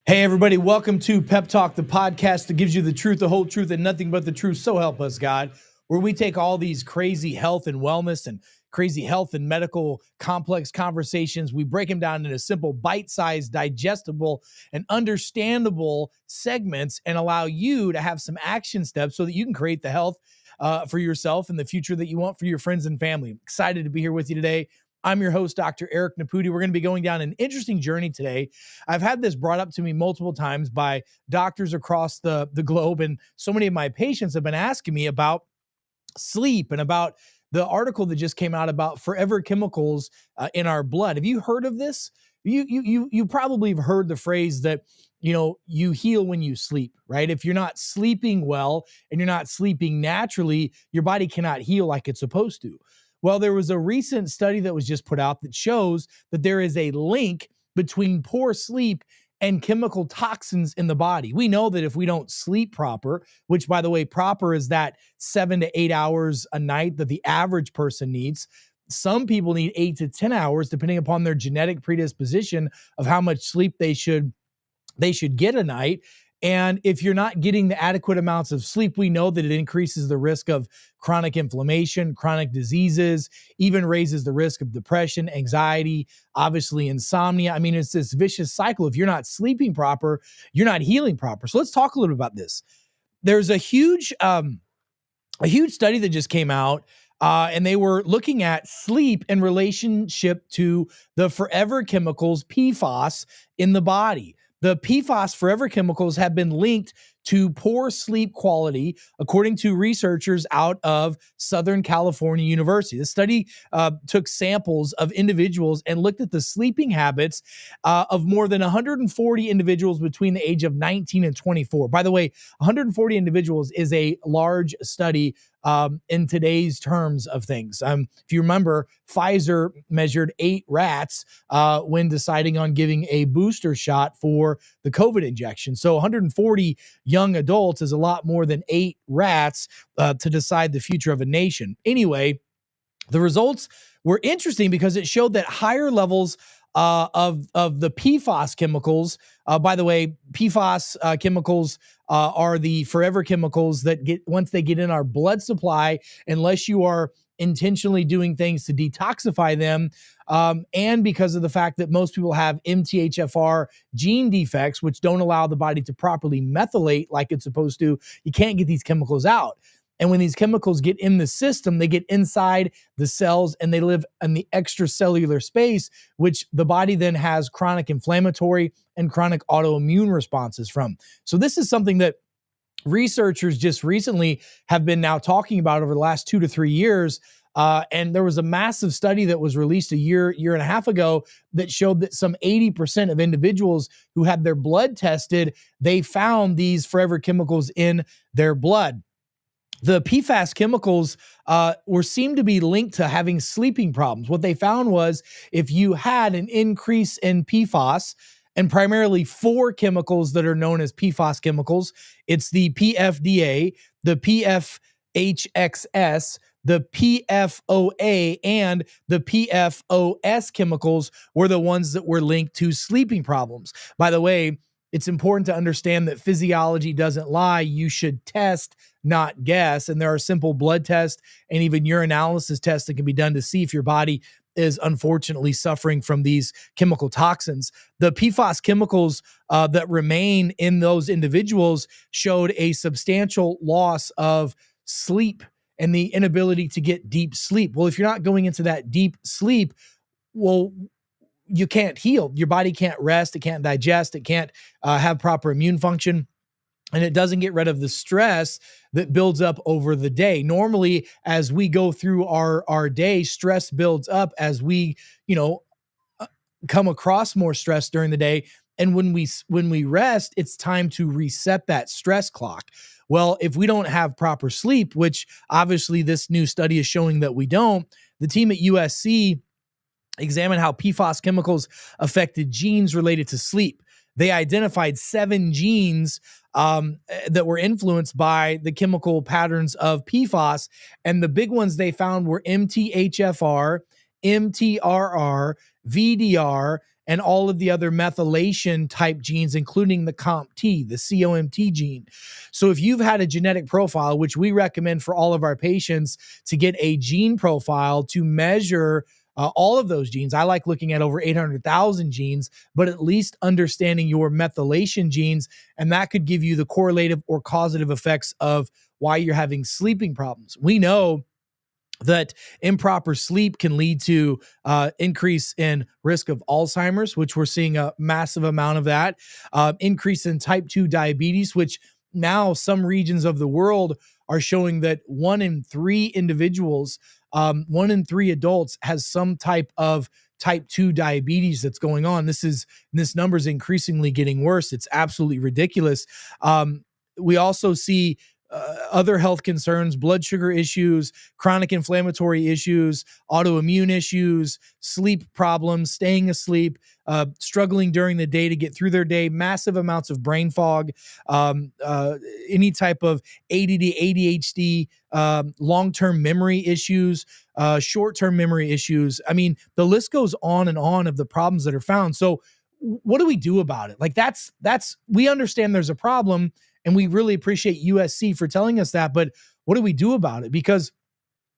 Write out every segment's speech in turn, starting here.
Hey, everybody, welcome to Pep Talk, the podcast that gives you the truth, the whole truth, and nothing but the truth. So help us, God, where we take all these crazy health and wellness and crazy health and medical complex conversations. We break them down into simple, bite-sized, digestible, and understandable segments and allow you to have some action steps so that you can create the health for yourself and the future that you want for your friends and family. I'm excited to be here with you today. I'm your host, Dr. Eric Naputi. We're going to be going down an interesting journey today. I've had this brought up to me multiple times by doctors across the globe, and so many of my patients have been asking me about sleep and about the article that just came out about forever chemicals in our blood. Have you heard of this? You probably have heard the phrase that you heal when you sleep, right? If you're not sleeping well and you're not sleeping naturally, your body cannot heal like it's supposed to. Well, there was a recent study that was just put out that shows that there is a link between poor sleep and chemical toxins in the body. We know that if we don't sleep proper, which, by the way, proper is that 7 to 8 hours a night that the average person needs. Some people need 8 to 10 hours, depending upon their genetic predisposition of how much sleep they should get a night. And if you're not getting the adequate amounts of sleep, we know that it increases the risk of chronic inflammation, chronic diseases, even raises the risk of depression, anxiety, obviously insomnia. I mean, it's this vicious cycle. If you're not sleeping proper, you're not healing proper. So let's talk a little bit about this. There's a huge study that just came out, and they were looking at sleep in relationship to the forever chemicals PFAS in the body. The PFAS forever chemicals have been linked to poor sleep quality, according to researchers out of Southern California University. The study took samples of individuals and looked at the sleeping habits of more than 140 individuals between the age of 19 and 24. By the way, 140 individuals is a large study in today's terms of things. If you remember, Pfizer measured 8 rats when deciding on giving a booster shot for the COVID injection. So 140 young adults is a lot more than 8 rats to decide the future of a nation. Anyway, the results were interesting because it showed that higher levels of the PFAS chemicals. By the way, PFAS chemicals are the forever chemicals that once they get in our blood supply, unless you are intentionally doing things to detoxify them, and because of the fact that most people have MTHFR gene defects, which don't allow the body to properly methylate like it's supposed to, you can't get these chemicals out. And when these chemicals get in the system, they get inside the cells and they live in the extracellular space, which the body then has chronic inflammatory and chronic autoimmune responses from. So this is something that researchers just recently have been now talking about over the last 2 to 3 years. And there was a massive study that was released a year and a half ago that showed that some 80% of individuals who had their blood tested, they found these forever chemicals in their blood. The PFAS chemicals were seemed to be linked to having sleeping problems. What they found was if you had an increase in PFAS, and primarily 4 chemicals that are known as PFAS chemicals, it's the PFDA, the PFHXS, the PFOA, and the PFOS chemicals were the ones that were linked to sleeping problems. By the way, it's important to understand that physiology doesn't lie. You should test, not guess. And there are simple blood tests and even urinalysis tests that can be done to see if your body is unfortunately suffering from these chemical toxins. The PFAS chemicals that remain in those individuals showed a substantial loss of sleep and the inability to get deep sleep. Well, if you're not going into that deep sleep, well, you can't heal. Your body can't rest. It can't digest. It can't have proper immune function. And it doesn't get rid of the stress that builds up over the day. Normally, as we go through our day, stress builds up as we, come across more stress during the day. And when we rest, it's time to reset that stress clock. Well, if we don't have proper sleep, which obviously this new study is showing that we don't, the team at USC examined how PFAS chemicals affected genes related to sleep. They identified 7 genes that were influenced by the chemical patterns of PFAS. And the big ones they found were MTHFR, MTRR, VDR, and all of the other methylation type genes, including the COMT, the COMT gene. So if you've had a genetic profile, which we recommend for all of our patients to get a gene profile to measure all of those genes. I like looking at over 800,000 genes, but at least understanding your methylation genes, and that could give you the correlative or causative effects of why you're having sleeping problems. We know that improper sleep can lead to increase in risk of Alzheimer's, which we're seeing a massive amount of that, increase in type 2 diabetes, which now some regions of the world are showing that 1 in 3 individuals, 1 in 3 adults has some type of type 2 diabetes that's going on. This number is increasingly getting worse. It's absolutely ridiculous. We also see other health concerns, blood sugar issues, chronic inflammatory issues, autoimmune issues, sleep problems, staying asleep, struggling during the day to get through their day, massive amounts of brain fog, any type of ADD, ADHD, long-term memory issues, short-term memory issues. I mean, the list goes on and on of the problems that are found. So what do we do about it? Like that's we understand there's a problem, and we really appreciate USC for telling us that. But what do we do about it? Because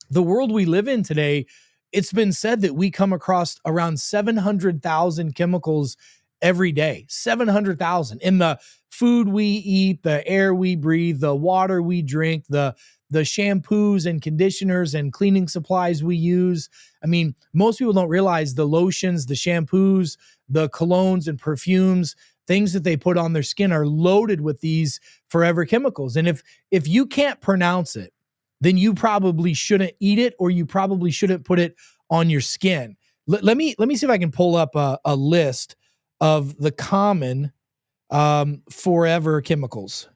the world we live in today, it's been said that we come across around 700,000 chemicals every day. 700,000 in the food we eat, the air we breathe, the water we drink, the shampoos and conditioners and cleaning supplies we use. I mean, most people don't realize the lotions, the shampoos, the colognes and perfumes, things that they put on their skin are loaded with these forever chemicals. And if you can't pronounce it, then you probably shouldn't eat it, or you probably shouldn't put it on your skin. Let me see if I can pull up a list of the common forever chemicals.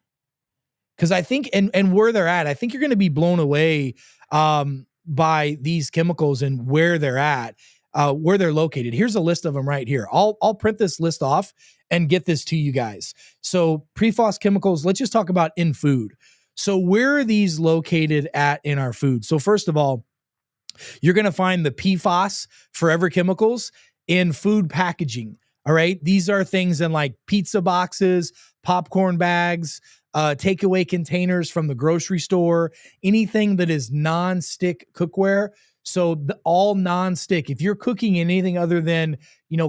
Because I think, and where they're at, I think you're going to be blown away by these chemicals and where they're at, where they're located. Here's a list of them right here. I'll print this list off and get this to you guys. So PFAS chemicals, let's just talk about in food. So where are these located at in our food? So first of all, you're going to find the PFAS forever chemicals in food packaging. All right. These are things in like pizza boxes, popcorn bags, takeaway containers from the grocery store, anything that is non-stick cookware. So all non-stick, if you're cooking in anything other than,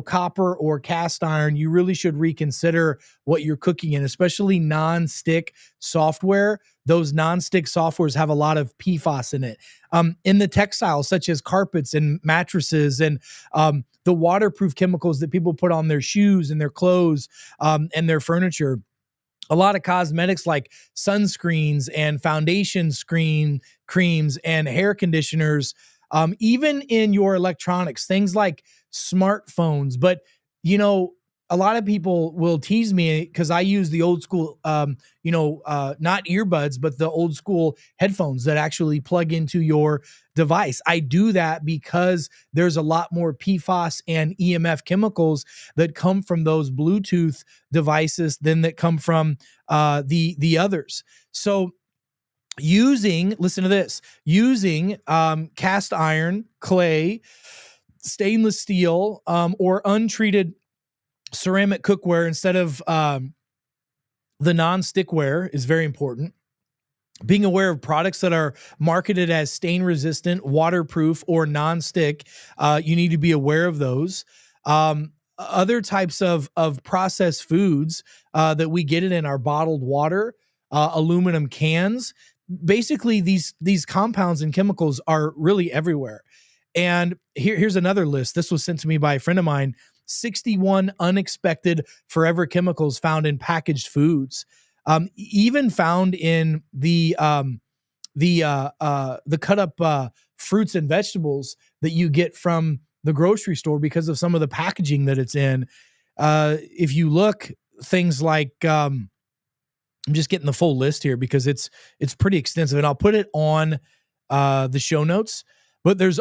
copper or cast iron, you really should reconsider what you're cooking in, especially non-stick software. Those non-stick softwares have a lot of PFAS in it. In the textiles, such as carpets and mattresses, and the waterproof chemicals that people put on their shoes and their clothes and their furniture. A lot of cosmetics like sunscreens and foundation creams and hair conditioners, even in your electronics, things like smartphones. But, a lot of people will tease me because I use the old school, not earbuds, but the old school headphones that actually plug into your device. I do that because there's a lot more PFAS and EMF chemicals that come from those Bluetooth devices than that come from the others. So listen to this, using cast iron, clay, stainless steel, or untreated ceramic cookware instead of the non-stickware is very important. Being aware of products that are marketed as stain resistant, waterproof, or non-stick, you need to be aware of those. Other types of processed foods that we get it in our bottled water, aluminum cans. Basically, these compounds and chemicals are really everywhere. And here's another list. This was sent to me by a friend of mine. 61 unexpected forever chemicals found in packaged foods, even found in the cut up fruits and vegetables that you get from the grocery store because of some of the packaging that it's in. If you look, things like I'm just getting the full list here because it's pretty extensive, and I'll put it on the show notes. But there's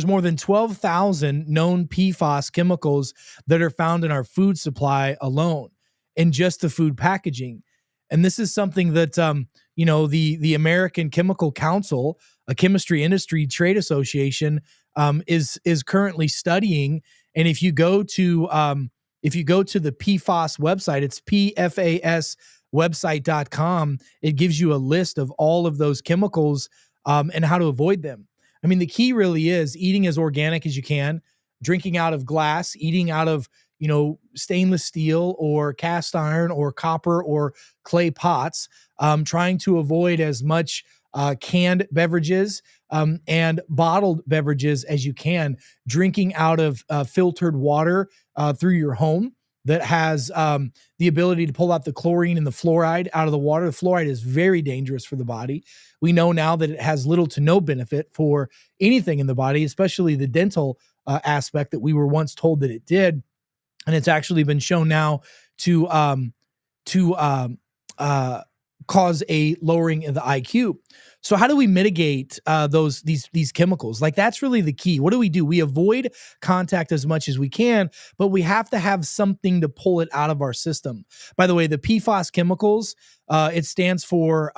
more than 12,000 known PFAS chemicals that are found in our food supply alone, in just the food packaging. And this is something that, the American Chemical Council, a chemistry industry trade association, is currently studying. And if you go to the PFAS website, it's PFAS website.com. It gives you a list of all of those chemicals and how to avoid them. I mean, the key really is eating as organic as you can, drinking out of glass, eating out of, stainless steel or cast iron or copper or clay pots, trying to avoid as much canned beverages and bottled beverages as you can, drinking out of filtered water through your home that has the ability to pull out the chlorine and the fluoride out of the water. The fluoride is very dangerous for the body. We know now that it has little to no benefit for anything in the body, especially the dental aspect that we were once told that it did. And it's actually been shown now to cause a lowering in the IQ. So how do we mitigate these chemicals? Like, that's really the key. What do? We avoid contact as much as we can, but we have to have something to pull it out of our system. By the way, the PFAS chemicals, it stands for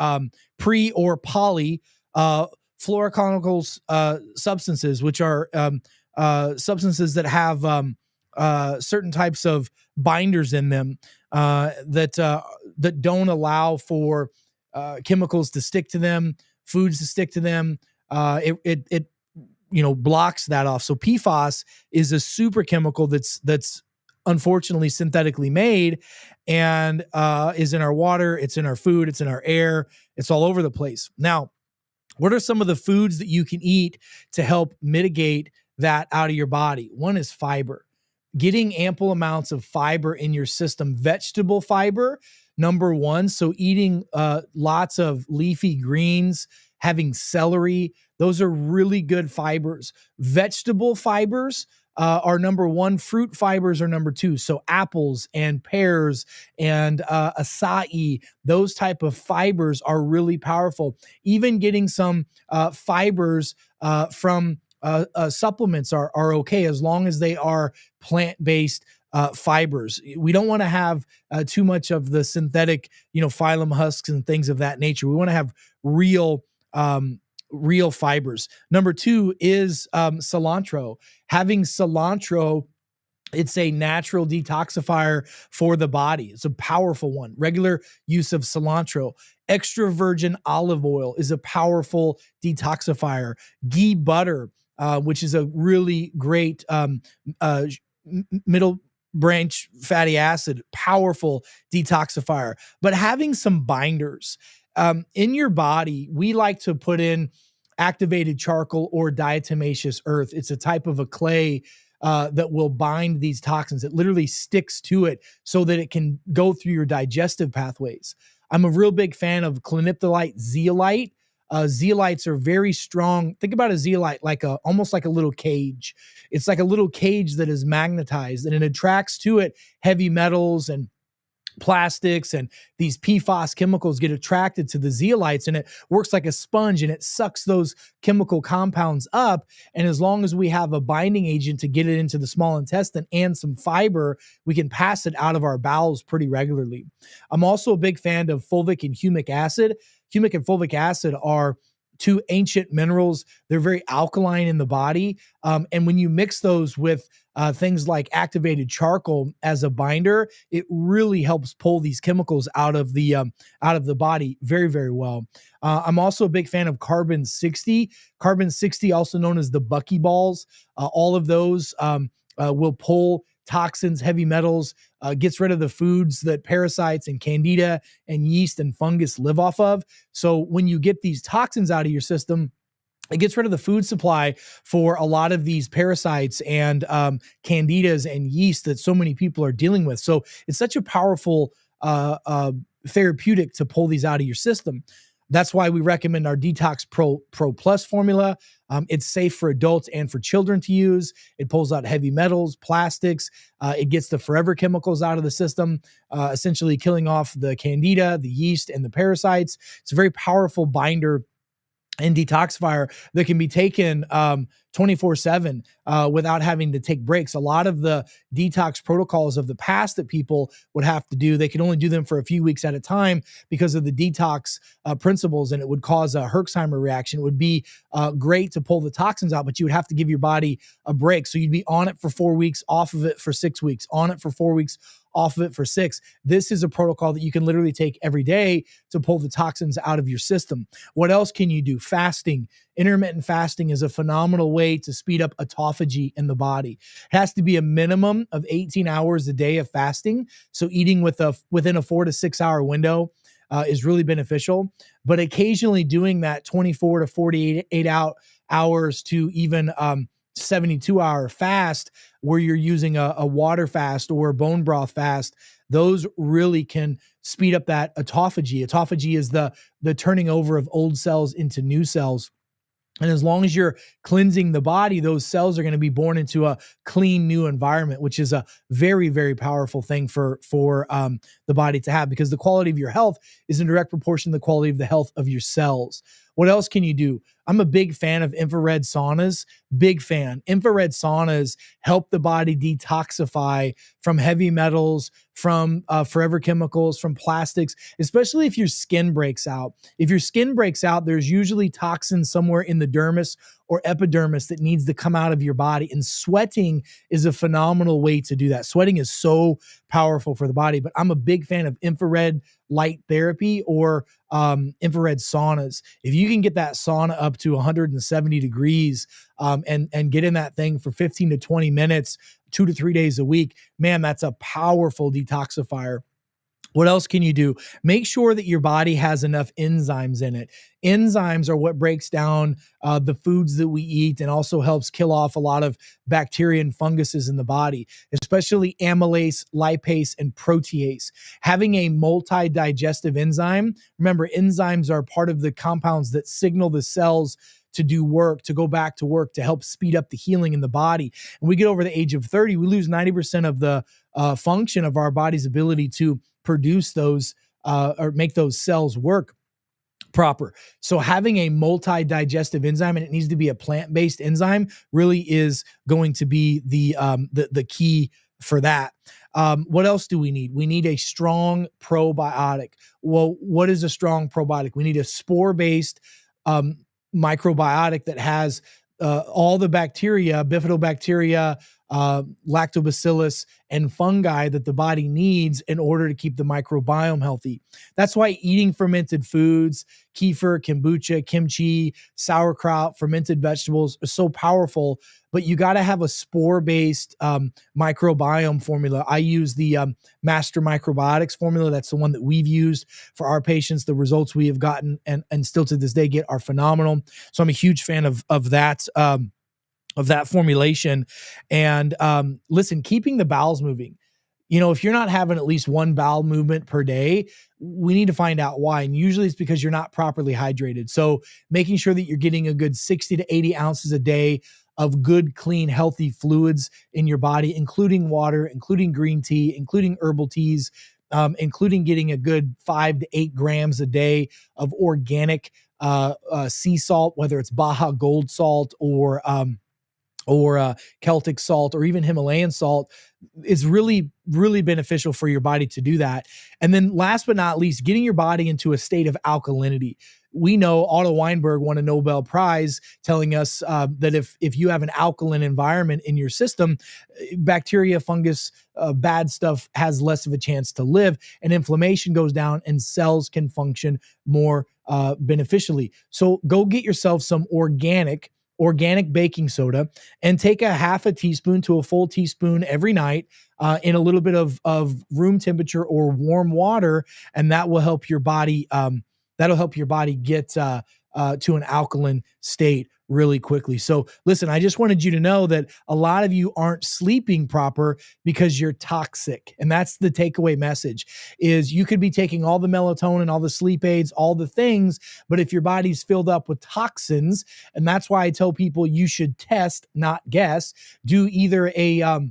pre or poly fluorochemical substances, which are substances that have certain types of binders in them that don't allow for chemicals to stick to them, foods to stick to them. It blocks that off. So PFAS is a super chemical that's unfortunately synthetically made and is in our water, it's in our food, it's in our air, it's all over the place. Now, what are some of the foods that you can eat to help mitigate that out of your body? One is fiber. Getting ample amounts of fiber in your system, vegetable fiber, number one. So eating lots of leafy greens, having celery, those are really good fibers. Vegetable fibers are number one. Fruit fibers are number two. So apples and pears and acai, those type of fibers are really powerful. Even getting some fibers from supplements are okay, as long as they are plant-based fibers. We don't want to have too much of the synthetic, phylum husks and things of that nature. We want to have real fibers. Number two is cilantro. Having cilantro, it's a natural detoxifier for the body. It's a powerful one. Regular use of cilantro. Extra virgin olive oil is a powerful detoxifier. Ghee butter, which is a really great middle branch fatty acid, powerful detoxifier. But having some binders in your body, we like to put in activated charcoal or diatomaceous earth. It's a type of a clay that will bind these toxins. It literally sticks to it so that it can go through your digestive pathways. I'm a real big fan of cliniptolite zeolite. Zeolites are very strong. Think about a zeolite like almost like a little cage. It's like a little cage that is magnetized, and it attracts to it heavy metals and plastics, and these PFAS chemicals get attracted to the zeolites, and it works like a sponge, and it sucks those chemical compounds up. And as long as we have a binding agent to get it into the small intestine and some fiber, we can pass it out of our bowels pretty regularly. I'm also a big fan of fulvic and humic acid. Humic and fulvic acid are two ancient minerals. They're very alkaline in the body. And when you mix those with things like activated charcoal as a binder, it really helps pull these chemicals out of the body very, very well. I'm also a big fan of carbon 60. Carbon 60, also known as the buckyballs. All of those will pull toxins, heavy metals, gets rid of the foods that parasites and candida and yeast and fungus live off of. So when you get these toxins out of your system, it gets rid of the food supply for a lot of these parasites and candidas and yeast that so many people are dealing with. So it's such a powerful therapeutic to pull these out of your system. That's why we recommend our Detox Pro Plus formula. It's safe for adults and for children to use. It pulls out heavy metals, plastics. It gets the forever chemicals out of the system, essentially killing off the candida, the yeast, and the parasites. It's a very powerful binder and detoxifier that can be taken 24/7 without having to take breaks. A lot of the detox protocols of the past that people would have to do, they could only do them for a few weeks at a time because of the detox principles, and it would cause a Herxheimer reaction. It would be great to pull the toxins out, but you would have to give your body a break. So you'd be on it for 4 weeks, off of it for 6 weeks, on it for 4 weeks, off of it for 6. This is a protocol that you can literally take every day to pull the toxins out of your system. What else can you do? Fasting. Intermittent fasting is a phenomenal way to speed up autophagy in the body. It has to be a minimum of 18 hours a day of fasting. So eating within a 4 to 6 hour window is really beneficial. But occasionally doing that 24 to 48 hours to even 72-hour fast where you're using a water fast or a bone broth fast, those really can speed up that autophagy. Autophagy is the turning over of old cells into new cells. And as long as you're cleansing the body, those cells are going to be born into a clean new environment, which is a very, very powerful thing for the body to have, because the quality of your health is in direct proportion to the quality of the health of your cells. What else can you do? I'm a big fan of infrared saunas. Big fan. Infrared saunas help the body detoxify from heavy metals, from forever chemicals, from plastics, especially if your skin breaks out. If your skin breaks out, there's usually toxins somewhere in the dermis or epidermis that needs to come out of your body. And sweating is a phenomenal way to do that. Sweating is so powerful for the body, but I'm a big fan of infrared light therapy or infrared saunas. If you can get that sauna up to 170 degrees and get in that thing for 15 to 20 minutes, 2 to 3 days a week, man, that's a powerful detoxifier. What else can you do? Make sure that your body has enough enzymes in it. Enzymes are what breaks down the foods that we eat and also helps kill off a lot of bacteria and funguses in the body, especially amylase, lipase, and protease. Having a multi-digestive enzyme, remember, enzymes are part of the compounds that signal the cells to do work, to go back to work, to help speed up the healing in the body. And we get over the age of 30, we lose 90% of the function of our body's ability to produce those or make those cells work proper. So having a multi-digestive enzyme, and it needs to be a plant-based enzyme, really is going to be the key for that. What else do we need? We need a strong probiotic. Well, what is a strong probiotic? We need a spore-based microbiotic that has all the bacteria, bifidobacteria, lactobacillus, and fungi that the body needs in order to keep the microbiome healthy. That's why eating fermented foods, kefir, kombucha, kimchi, sauerkraut, fermented vegetables are so powerful, but you got to have a spore-based microbiome formula. I use the Master Microbiotics formula. That's the one that we've used for our patients. The results we have gotten and still to this day get are phenomenal. So I'm a huge fan of that formulation. And listen, keeping the bowels moving. You know, if you're not having at least one bowel movement per day, we need to find out why. And usually it's because you're not properly hydrated. So making sure that you're getting a good 60 to 80 ounces a day of good, clean, healthy fluids in your body, including water, including green tea, including herbal teas, including getting a good 5 to 8 grams a day of organic sea salt, whether it's Baja Gold salt or Celtic salt or even Himalayan salt, is really, really beneficial for your body to do that. And then last but not least, getting your body into a state of alkalinity. We know Otto Weinberg won a Nobel Prize telling us that if you have an alkaline environment in your system, bacteria, fungus, bad stuff has less of a chance to live, and inflammation goes down and cells can function more beneficially. So go get yourself some organic baking soda and take a half a teaspoon to a full teaspoon every night in a little bit of room temperature or warm water, and that will help your body get to an alkaline state really quickly. So listen, I just wanted you to know that a lot of you aren't sleeping proper because you're toxic. And that's the takeaway message, is you could be taking all the melatonin, all the sleep aids, all the things, but if your body's filled up with toxins, and that's why I tell people you should test, not guess, do either a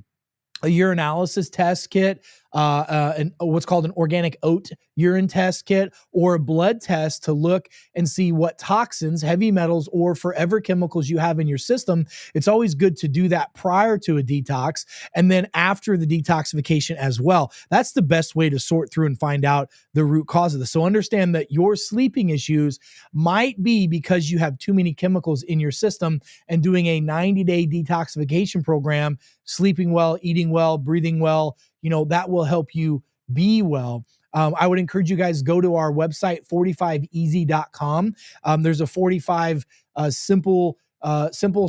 urinalysis test kit. what's called an organic oat urine test kit, or a blood test to look and see what toxins, heavy metals, or forever chemicals you have in your system. It's always good to do that prior to a detox and then after the detoxification as well. That's the best way to sort through and find out the root cause of this. So understand that your sleeping issues might be because you have too many chemicals in your system, and doing a 90-day detoxification program, sleeping well, eating well, breathing well, that will help you be well. I would encourage you guys go to our website, 45easy.com. There's a 45 simple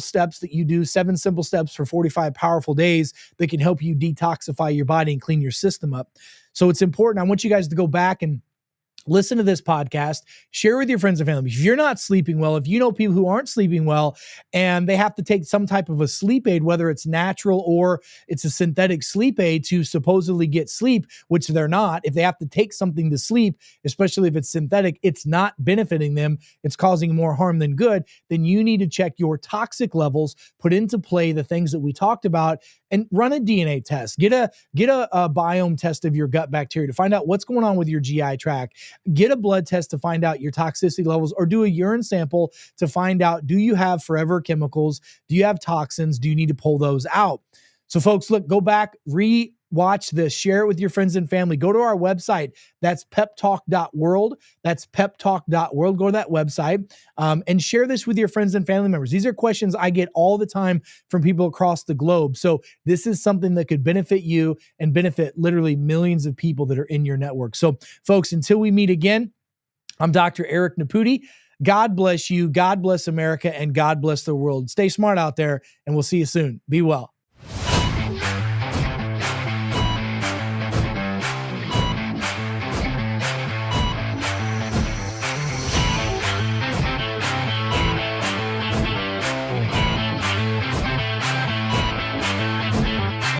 steps that you do, 7 simple steps for 45 powerful days that can help you detoxify your body and clean your system up. So it's important. I want you guys to go back and listen to this podcast, share with your friends and family. If you're not sleeping well, if you know people who aren't sleeping well and they have to take some type of a sleep aid, whether it's natural or it's a synthetic sleep aid to supposedly get sleep, which they're not, if they have to take something to sleep, especially if it's synthetic, it's not benefiting them, it's causing more harm than good, then you need to check your toxic levels, put into play the things that we talked about, and run a DNA test. Get a biome test of your gut bacteria to find out what's going on with your GI tract. Get a blood test to find out your toxicity levels, or do a urine sample to find out, do you have forever chemicals? Do you have toxins? Do you need to pull those out? So folks, look, go back, watch this, share it with your friends and family. Go to our website. That's peptalk.world. That's peptalk.world. Go to that website and share this with your friends and family members. These are questions I get all the time from people across the globe. So this is something that could benefit you and benefit literally millions of people that are in your network. So folks, until we meet again, I'm Dr. Eric Naputi. God bless you. God bless America, and God bless the world. Stay smart out there, and we'll see you soon. Be well.